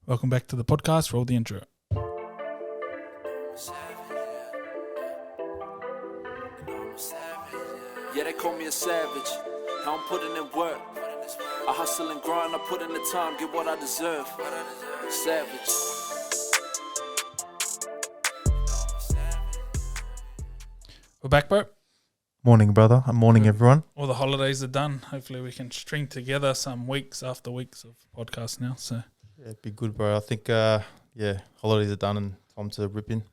Welcome back to the podcast. Roll the intro. Yeah, they call me a savage. How I'm putting in work. I hustle and grind, I put in the time, get what I deserve. Savage. We're back, bro. Morning, brother. Morning, everyone. All the holidays are done. Hopefully we can string together some weeks after weeks of podcasts now. So Yeah, it'd be good, bro. I think, holidays are done and time to rip in.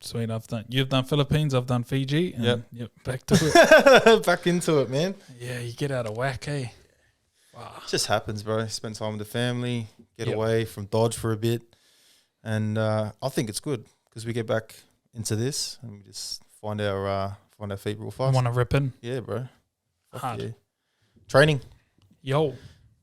sweet. You've done Philippines, I've done Fiji. And Yep. Back to it. Back into it, man. Yeah, you get out of whack, eh? Wow. It just happens, bro. Spend time with the family, get Yep. away from Dodge for a bit. And I think it's good because we get back into this and we just find our feet real fast. Want to rip in? Yeah, bro. Fuck Hard. yeah. Training. Yo.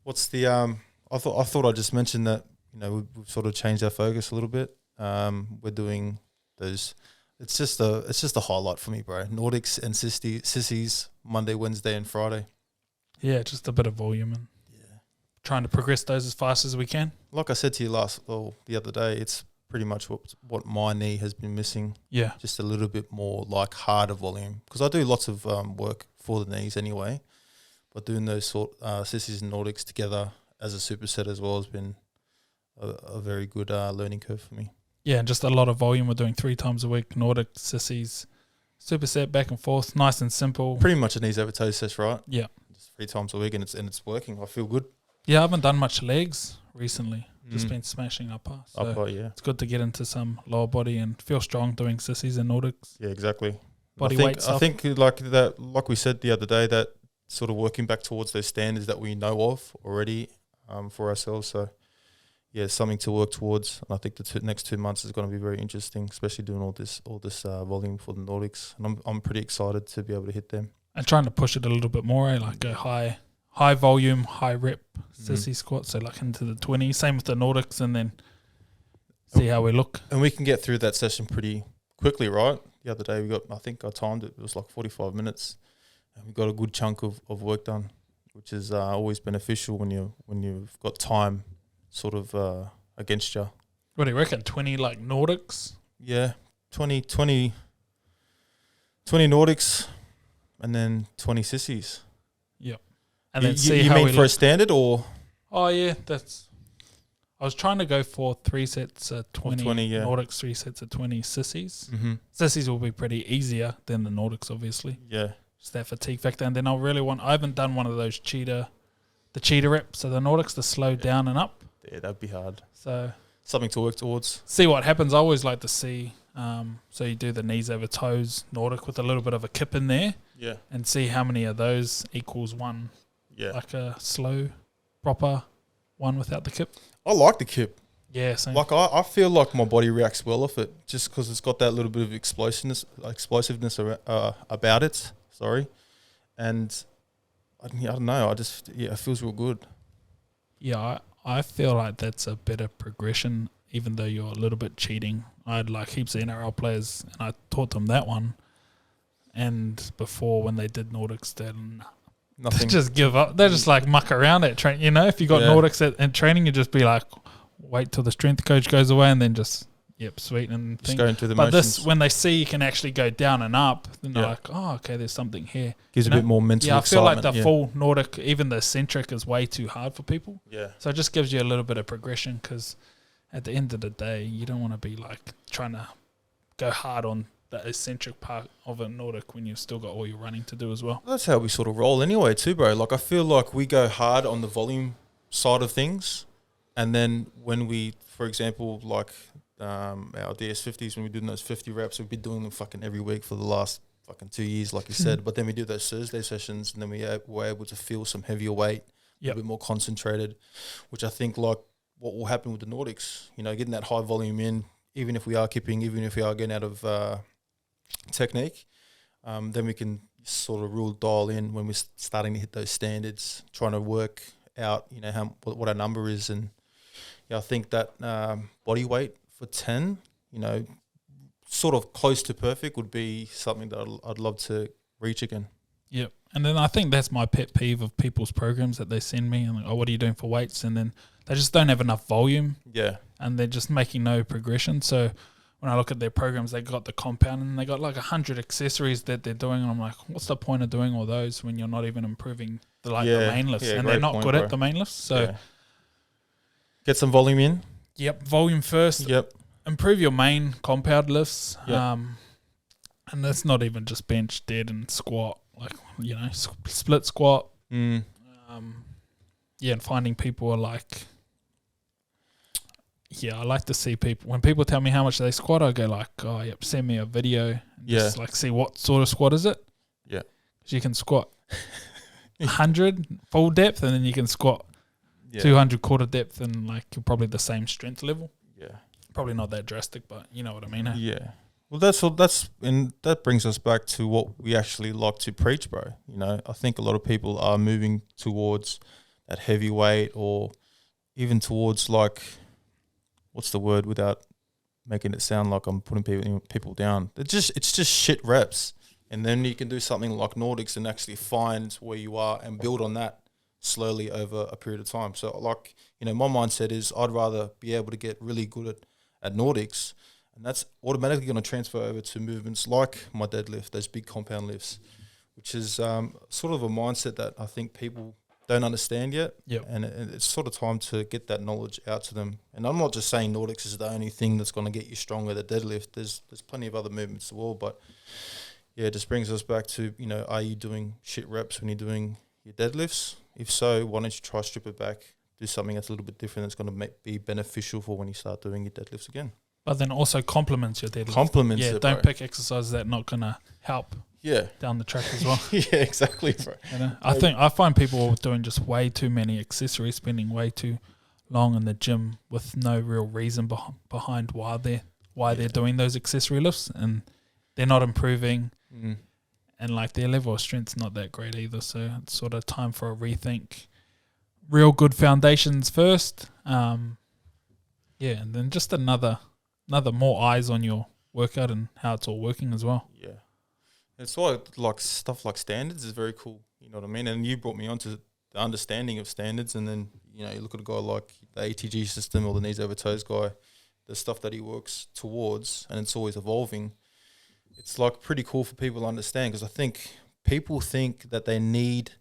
What's the I thought I'd just mention that, we've sort of changed our focus a little bit. We're doing those. It's just a highlight for me, bro. Nordics and sissies Monday, Wednesday, and Friday. Yeah, just a bit of volume and trying to progress those as fast as we can. Like I said to you the other day, it's pretty much what my knee has been missing. Yeah. Just a little bit more like harder volume because I do lots of work for the knees anyway. But doing those sissies and Nordics together as a superset as well has been a very good learning curve for me. Yeah, and just a lot of volume. We're doing 3 times a week. Nordic, sissies, superset, back and forth. Nice and simple. Pretty much a knees over toes session, right? Yeah. Just 3 times a week and it's working. I feel good. Yeah, I haven't done much legs recently. Just been smashing upper. So Upper, yeah. it's good to get into some lower body and feel strong doing sissies and Nordics. Yeah, exactly. Body weight stuff. I think like we said the other day, that sort of working back towards those standards that we know of already for ourselves. So yeah, something to work towards. And I think the next 2 months is going to be very interesting, especially doing all this volume for the Nordics. And I'm pretty excited to be able to hit them. And trying to push it a little bit more, like go high volume, high rep sissy squat. So like into the 20. Same with the Nordics, and then see how we look. And we can get through that session pretty quickly, right? The other day I timed it. It was like 45 minutes. And we got a good chunk of work done, which is always beneficial when you've got time sort of against you. What do you reckon? 20 like Nordics? Yeah, 20 Nordics and then 20 sissies. Yep. And then see you how mean we for look. a standard or? Oh, yeah, I was trying to go for 3 sets of 20, 20, yeah. Nordics, 3 sets of 20 sissies. Mm-hmm. Sissies will be pretty easier than the Nordics, obviously. Yeah. Just that fatigue factor. And then I haven't done one of those cheetah reps. So the Nordics, the slow down and up. Yeah, that'd be hard. So Something to work towards. see what happens. I always like to see, so you do the knees over toes, Nordic with a little bit of a kip in there, Yeah. and see how many of those equals one, Yeah. like a slow, proper one without the kip. I like the kip. Yeah, same. Like I feel like my body reacts well off it just because it's got that little bit of explosiveness about it. Sorry. And I don't know. It feels real good. Yeah, I feel like that's a better progression, even though you're a little bit cheating. I had like heaps of NRL players, and I taught them that one. And before, when they did Nordics, they Nothing. just give up. They just like muck around at training. If you got Nordics in training, you just be like, wait till the strength coach goes away, and then just sweet and Just going through the But motions. this, when they see you can actually go down and up, then they're Yeah. like, oh, okay, there's something here. Gives a bit more mental Yeah, I feel like excitement. the full Nordic, even the eccentric, is way too hard for people. Yeah. So it just gives you a little bit of progression, because at the end of the day, you don't want to be like trying to go hard on the eccentric part of a Nordic when you've still got all your running to do as well. That's how we sort of roll anyway too, bro. Like I feel like we go hard on the volume side of things, and then when we, for example, like our DS50s, when we do those 50 reps, we've been doing them fucking every week for the last fucking 2 years, like you said. But then we do those Thursday sessions, and then we're able to feel some heavier weight, a bit more concentrated, which I think like what will happen with the Nordics, getting that high volume in, even if we are kipping, even if we are getting out of technique, then we can sort of dial in when we're starting to hit those standards, trying to work out, what our number is. And I think that body weight for 10, sort of close to perfect would be something that I'd love to reach again. Yep. And then I think that's my pet peeve of people's programs that they send me. And like, oh, what are you doing for weights? And then they just don't have enough volume. Yeah. And they're just making no progression. So when I look at their programs, they got the compound and they got like 100 accessories that they're doing. And I'm like, what's the point of doing all those when you're not even improving the main lifts? And they're not good at the main lifts. So get some volume in. Yep. Volume first. Yep. Improve your main compound lifts. Yep. And that's not even just bench, dead, and squat. Like, split squat. And finding people are like, I like to see people. When people tell me how much they squat, I go like, oh, yep, send me a video. And just like see what sort of squat is it. Yeah. Because you can squat 100 full depth and then you can squat 200 quarter depth and like you're probably the same strength level. Yeah. Probably not that drastic, but you know what I mean. Yeah. Well, and that brings us back to what we actually like to preach, bro. You know, I think a lot of people are moving towards that heavyweight or even towards like, what's the word without making it sound like I'm putting people down? It's just shit reps. And then you can do something like Nordics and actually find where you are and build on that slowly over a period of time. So like, you know, my mindset is I'd rather be able to get really good at Nordics, and that's automatically going to transfer over to movements like my deadlift, those big compound lifts, which is sort of a mindset that I think people don't understand yet. Yep. And it's sort of time to get that knowledge out to them. And I'm not just saying Nordics is the only thing that's going to get you stronger, the deadlift. There's plenty of other movements as well. But yeah, it just brings us back to, you know, are you doing shit reps when you're doing your deadlifts? If so, why don't you try strip it back, do something that's a little bit different that's going to be beneficial for when you start doing your deadlifts again. But then also complements your deadlift. Complements it, don't bro. pick exercises that are not going to help down the track as well. Yeah, exactly, bro. You know? I find people doing just way too many accessories, spending way too long in the gym with no real reason behind why they're doing those accessory lifts, and they're not improving. And like their level of strength's not that great either. So it's sort of time for a rethink. Real good foundations first. And then just another more eyes on your workout and how it's all working as well. Yeah. It's like stuff like standards is very cool. You know what I mean? And you brought me onto the understanding of standards, and then, you know, you look at a guy like the ATG system or the knees over toes guy, the stuff that he works towards, and it's always evolving. It's like pretty cool for people to understand, because I think people think that they need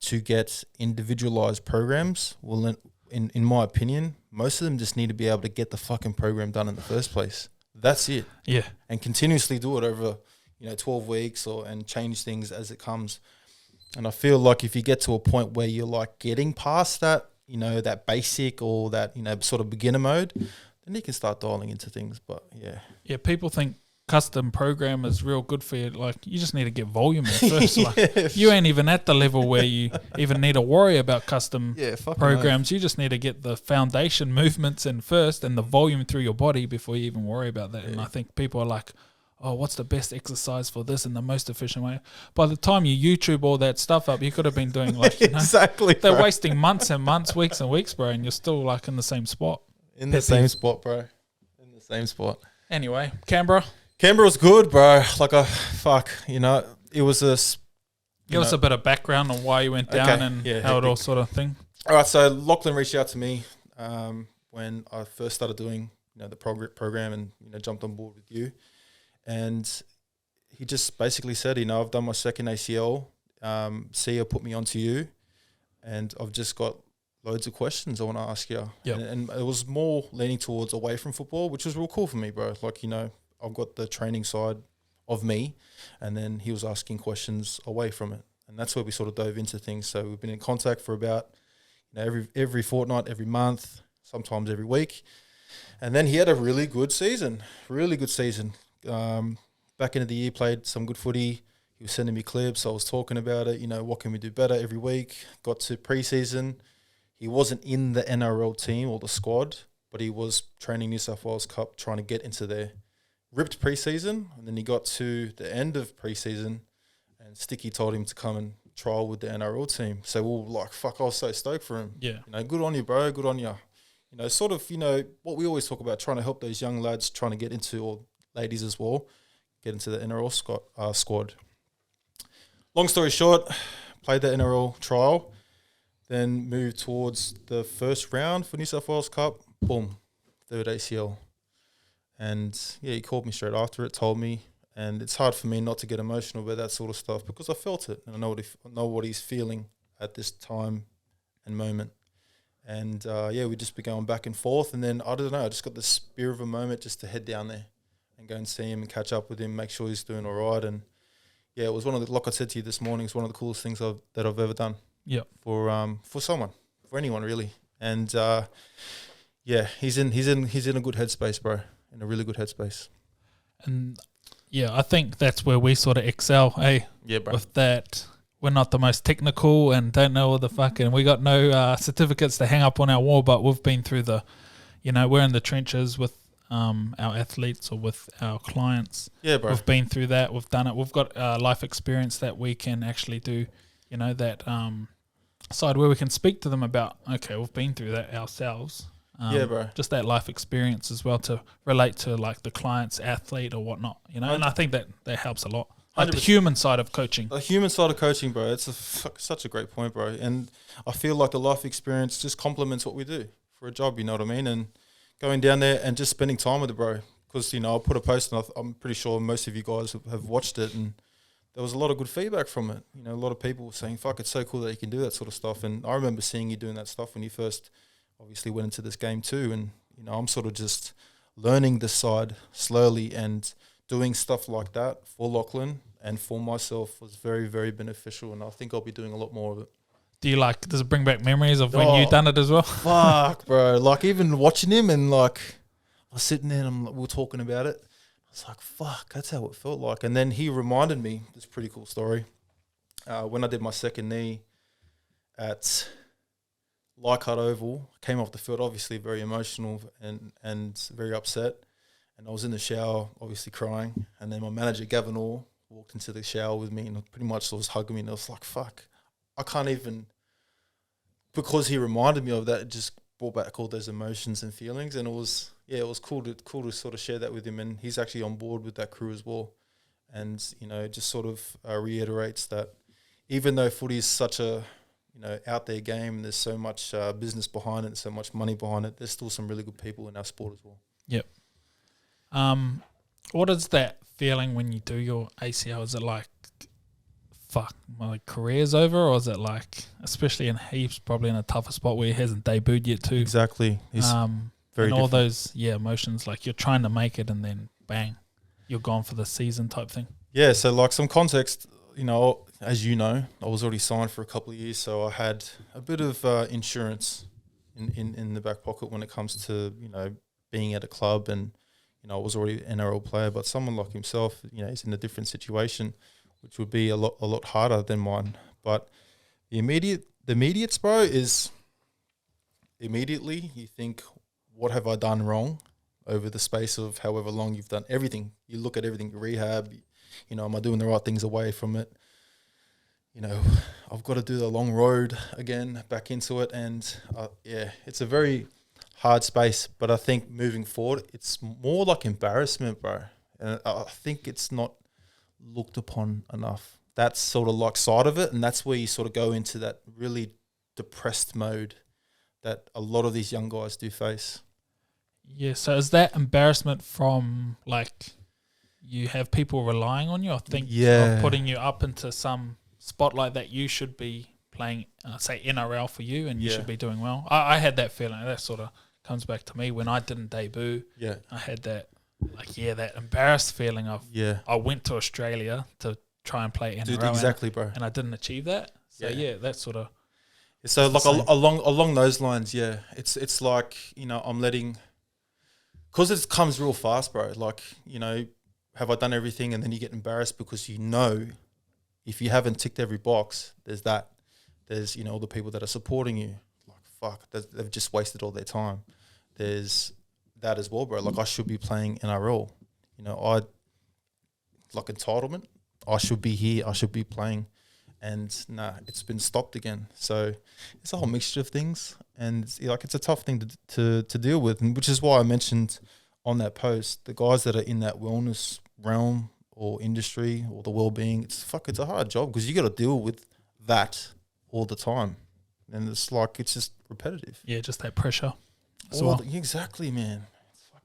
to get individualized programs. Well, in my opinion, most of them just need to be able to get the fucking program done in the first place. That's it. Yeah. And continuously do it over, 12 weeks and change things as it comes. And I feel like if you get to a point where you're like getting past that, that basic or that, sort of beginner mode, then you can start dialing into things. But yeah. Yeah, people think custom program is real good for you. Like, you just need to get volume in first. Like, you ain't even at the level where you even need to worry about custom programs. You just need to get the foundation movements in first and the volume through your body before you even worry about that. Yeah. And I think people are like, oh, what's the best exercise for this in the most efficient way? By the time you YouTube all that stuff up, you could have been doing like, exactly. They're wasting months and months, weeks and weeks, bro, and you're still like in the same spot. In the same spot, bro. In the same spot. Anyway, Canberra was good, bro. Like, it was a... Give us a bit of background on why you went down and how it all sort of thing. All right, so Lachlan reached out to me when I first started doing, the program and, jumped on board with you. And he just basically said, I've done my second ACL. Sia put me onto you, and I've just got loads of questions I want to ask you. Yep. And it was more leaning towards away from football, which was real cool for me, bro. Like, I've got the training side of me, and then he was asking questions away from it. And that's where we sort of dove into things. So we've been in contact for about, every fortnight, every month, sometimes every week. And then he had a really good season. Back into the year, played some good footy. He was sending me clips. I was talking about it. What can we do better every week? Got to preseason. He wasn't in the NRL team or the squad, but he was training New South Wales Cup, trying to get into there. Ripped preseason, and then he got to the end of preseason, and Sticky told him to come and trial with the NRL team. So we were like, fuck, I was so stoked for him. Yeah. Good on you, bro. Good on you. Sort of, what we always talk about, trying to help those young lads trying to get into, or ladies as well, get into the NRL squad. long story short, played the NRL trial, then moved towards the first round for New South Wales Cup. Boom, third ACL. And yeah, he called me straight after it, told me, and it's hard for me not to get emotional about that sort of stuff because I felt it and I know what he's feeling at this time and moment. And yeah, we just been going back and forth, and then I don't know, I just got the spirit of a moment just to head down there and go and see him and catch up with him, make sure he's doing all right. And yeah, it was one of the, like I said to you this morning, it's one of the coolest things that I've ever done. Yeah. For someone, for anyone really. And yeah, he's in a good headspace, bro. In a really good headspace. And yeah, I think that's where we sort of excel, Yeah, bro. with that. We're not the most technical and don't know all the fucking. We got no certificates to hang up on our wall, but we've been through we're in the trenches with our athletes or with our clients. Yeah, bro. We've been through that. We've done it. We've got life experience that we can actually do, that side where we can speak to them about, okay, we've been through that ourselves. Yeah, bro. Just that life experience as well to relate to like the client's athlete or whatnot, and I think that helps a lot. Like the human side of coaching. The human side of coaching, bro. It's such a great point, bro. And I feel like the life experience just complements what we do for a job, you know what I mean? And going down there and just spending time with it, bro. Because, I'll put a post and I'm pretty sure most of you guys have watched it, and there was a lot of good feedback from it. A lot of people were saying, fuck, it's so cool that you can do that sort of stuff. And I remember seeing you doing that stuff when you first obviously went into this game too. And, I'm sort of just learning this side slowly, and doing stuff like that for Lachlan and for myself was very, very beneficial. And I think I'll be doing a lot more of it. Does it bring back memories of when you done it as well? Fuck, bro. Like even watching him and like I was sitting there and we were talking about it. I was like, fuck, that's how it felt like. And then he reminded me this pretty cool story. When I did my second knee at Leichhardt Oval, I came off the field, obviously very emotional and very upset. And I was in the shower, obviously crying. And then my manager, Gavin Orr, walked into the shower with me and pretty much was hugging me. And I was like, fuck, I can't even, because he reminded me of that, it just brought back all those emotions and feelings. And it was cool to sort of share that with him. And he's actually on board with that crew as well. And, it just sort of reiterates that even though footy is such a, out there game, and there's so much business behind it, so much money behind it, there's still some really good people in our sport as well. Yep. What is that feeling when you do your ACL? Is it like, fuck, my career's over? Or is it like, especially in heaps, probably in a tougher spot where he hasn't debuted yet too? Exactly. He's very all different. those emotions, like you're trying to make it and then bang, you're gone for the season type thing. Yeah, so like some context, as you know, I was already signed for a couple of years, so I had a bit of insurance in the back pocket when it comes to, being at a club. And, I was already an NRL player, but someone like himself, he's in a different situation, which would be a lot harder than mine. But the immediate, bro, is immediately you think, what have I done wrong over the space of however long you've done everything? You look at everything, rehab, am I doing the right things away from it? I've got to do the long road again, back into it. And it's a very hard space. But I think moving forward, it's more like embarrassment, bro. And I think it's not looked upon enough. That's sort of like side of it. And that's where you sort of go into that really depressed mode that a lot of these young guys do face. Yeah, so is that embarrassment from like you have people relying on you? I think of putting you up into some spotlight that you should be playing, say NRL for you, and you should be doing well. I had that feeling. That sort of comes back to me when I didn't debut. Yeah, I had that that embarrassed feeling of I went to Australia to try and play NRL, dude, exactly, bro, and I didn't achieve that. So that sort of. So like along those lines, it's like I'm letting, because it comes real fast, bro. Like have I done everything, and then you get embarrassed because if you haven't ticked every box, there's all the people that are supporting you. Like fuck, they've just wasted all their time. There's that as well, bro. Like I should be playing NRL. I like entitlement. I should be here. I should be playing. And it's been stopped again. So it's a whole mixture of things, and it's a tough thing to deal with, and which is why I mentioned on that post the guys that are in that wellness realm or industry or the well-being, it's a hard job because you got to deal with that all the time, and it's just repetitive. Yeah, just that pressure. Well. Exactly, man.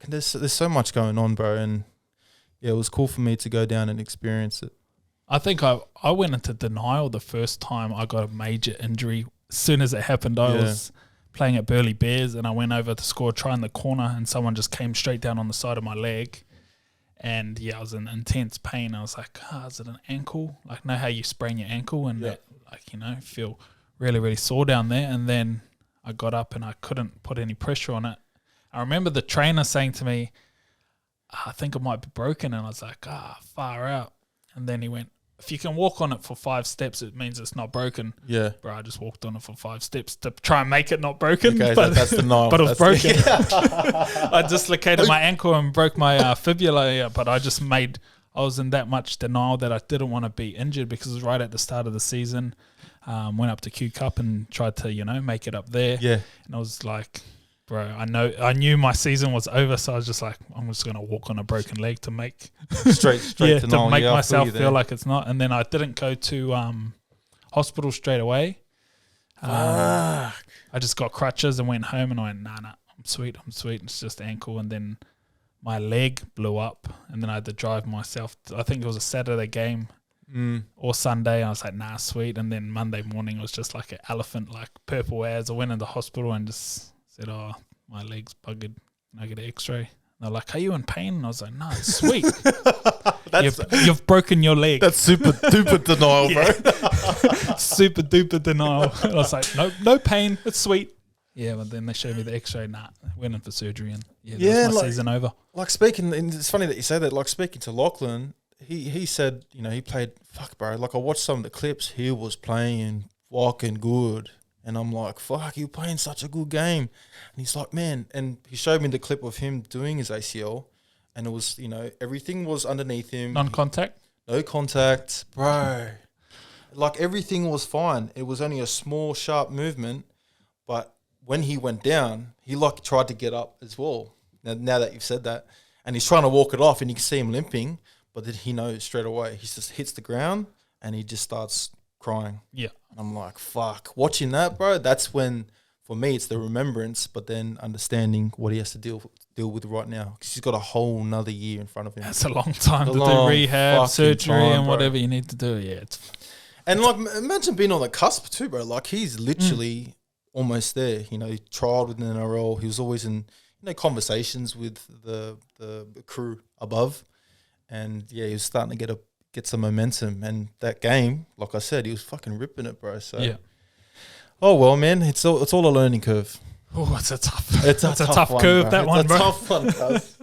There's so much going on, bro, and yeah, it was cool for me to go down and experience it. I think I went into denial the first time I got a major injury. As soon as it happened, I was playing at Burleigh Bears and I went over to score a try in the corner and someone just came straight down on the side of my leg. And I was in intense pain. I was like, is it an ankle? Like, know how you sprain your ankle and that, like, feel really, really sore down there. And then I got up and I couldn't put any pressure on it. I remember the trainer saying to me, I think it might be broken. And I was like, far out. And then he went, if you can walk on it for 5 steps, it means it's not broken. Yeah. Bro, I just walked on it for 5 steps to try and make it not broken. Okay, but that's denial. But it was broken. I dislocated my ankle and broke my fibula. But I was in that much denial that I didn't want to be injured because it was right at the start of the season. Went up to Q Cup and tried to, make it up there. Yeah. And I was like, bro, I knew my season was over, so I was just like, I'm just gonna walk on a broken leg to make straight to make myself feel like it's not. And then I didn't go to hospital straight away. I just got crutches and went home, and I went, nah, I'm sweet. It's just ankle. And then my leg blew up, and then I had to drive myself. I think it was a Saturday game or Sunday. I was like, nah, sweet. And then Monday morning it was just like an elephant, like purple as. I went into hospital and just said, my leg's buggered. Can I get an x-ray? And they're like, are you in pain? And I was like, no, it's sweet. You've broken your leg. That's super duper denial, bro. Super duper denial. And I was like, no pain. It's sweet. Yeah, but then they showed me the x-ray. Went in for surgery and that was my season over. Like speaking, and it's funny that you say that, like speaking to Lachlan, he said, he played, fuck, bro. Like I watched some of the clips. He was playing fucking good. And I'm like, fuck, you're playing such a good game. And he's like, man. And he showed me the clip of him doing his ACL. And it was, everything was underneath him. Non-contact? No contact. Bro. Like everything was fine. It was only a small, sharp movement. But when he went down, he like tried to get up as well. Now that you've said that. And he's trying to walk it off and you can see him limping. But then he knows straight away. He just hits the ground and he just starts crying. Yeah. And I'm like, fuck. Watching that, bro, that's when, for me, it's the remembrance, but then understanding what he has to deal with right now. Because he's got a whole nother year in front of him. That's a long time to do rehab, surgery, and whatever you need to do. Yeah. And like, imagine being on the cusp too, bro. Like, he's literally almost there. He trialed with the NRL. He was always in, conversations with the crew above. And yeah, he was starting to get some momentum, and that game, like I said, he was fucking ripping it, bro. So yeah. Oh well, man, it's all a learning curve. Oh, it's a tough curve, that one, bro. It's a tough one, cuz.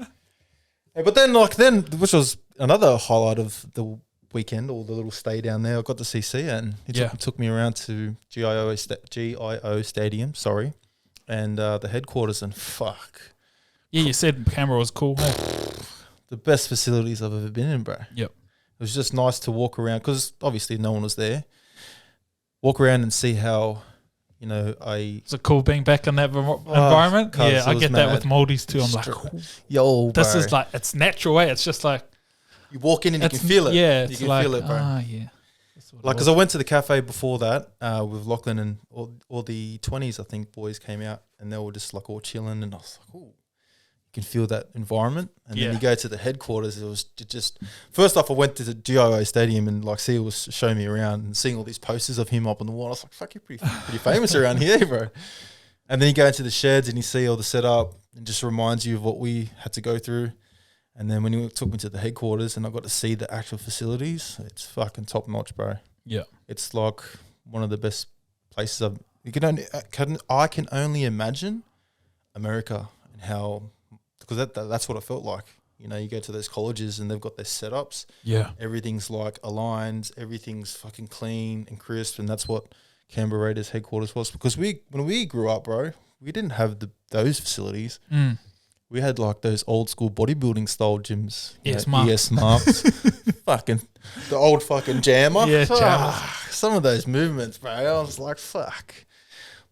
Yeah, but then, which was another highlight of the weekend or the little stay down there, I got to see Sia, and he took me around to GIO Stadium, and the headquarters, and fuck. Yeah, you said Canberra was cool. Hey? The best facilities I've ever been in, bro. Yep. It was just nice to walk around because obviously no one was there. Walk around and see how, It's cool being back in that environment. Yeah, I get that with Maldives too. I'm like, yo, bro. This is like, it's natural way. It's just like. You walk in and you can feel it. Yeah, you can feel it, bro. Yeah. Like, because I went to the cafe before that with Lachlan and all the 20s, I think, boys came out and they were just like all chilling. And I was like, oh. Can feel that environment, and then you go to the headquarters. It was just first off, I went to the GIO Stadium and like Sia was showing me around and seeing all these posters of him up on the wall. I was like, "Fuck, you're pretty famous around here, bro." And then you go into the sheds and you see all the setup, and just reminds you of what we had to go through. And then when he took me to the headquarters and I got to see the actual facilities, it's fucking top notch, bro. Yeah, it's like one of the best places I can only imagine America and how. Because that's what it felt like. You go to those colleges and they've got their setups. Yeah. Everything's like aligned. Everything's fucking clean and crisp. And that's what Canberra Raiders headquarters was. Because when we grew up, bro, we didn't have those facilities. We had like those old school bodybuilding style gyms. ES Marks. Fucking the old fucking jammer. Yeah, jammer. Some of those movements, bro. I was like, fuck.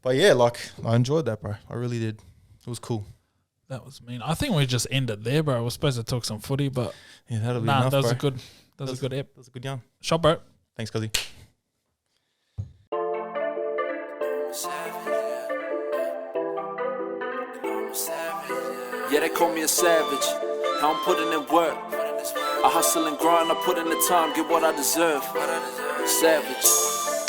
But yeah, like I enjoyed that, bro. I really did. It was cool. That was mean. I think we just ended there, bro. We're supposed to talk some footy, but yeah, that'll be enough, that was bro. That was a good ep. That was a good yarn. Shot, bro. Thanks, Cuzzy. Yeah, they call me a savage. How I'm putting in work. I hustle and grind, I put in the time, get what I deserve. Savage.